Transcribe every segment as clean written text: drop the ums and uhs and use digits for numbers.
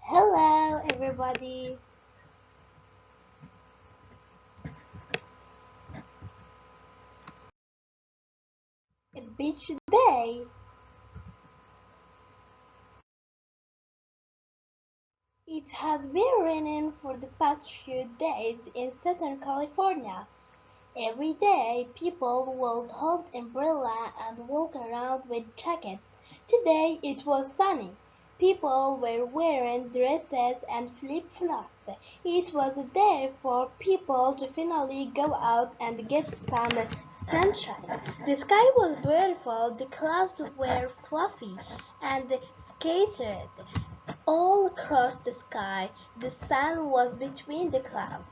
Hello, everybody. A beach day. It has been raining for the past few days in Southern California. Every day, people would hold umbrella and walk around with jackets. Today, it was sunny. People were wearing dresses and flip-flops. It was a day for people to finally go out and get some sunshine. The sky was beautiful, the clouds were fluffy and scattered all across the sky. The sun was between the clouds.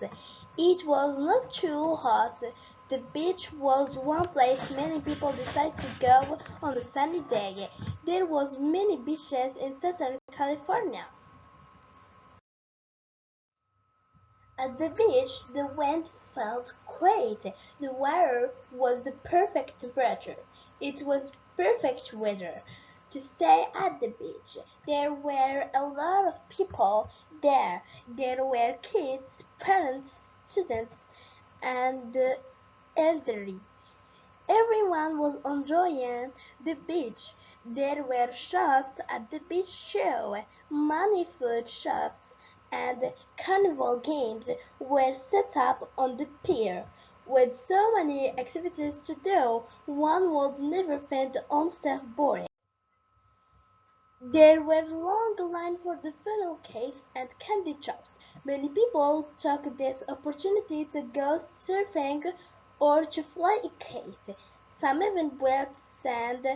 It was not too hot. The beach was one place many people decided to go on a sunny day. There was many beaches in Southern California. At the beach, the wind felt great. The water was the perfect temperature. It was perfect weather to stay at the beach. There were a lot of people there. There were kids, parents, students, and the elderly. Everyone was enjoying the beach. There were shops at the beach too. Many food shops and carnival games were set up on the pier. With so many activities to do, one would never find oneself boring. There were long lines for the funnel cakes and candy shops. Many people took this opportunity to go surfing or to fly a kite. Some even built sand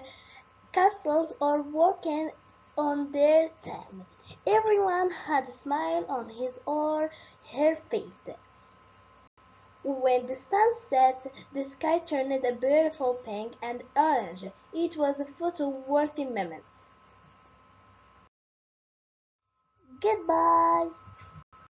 castles or working on their tan. Everyone had a smile on his or her face. When the sun set, the sky turned a beautiful pink and orange. It was a photo-worthy moment. Goodbye.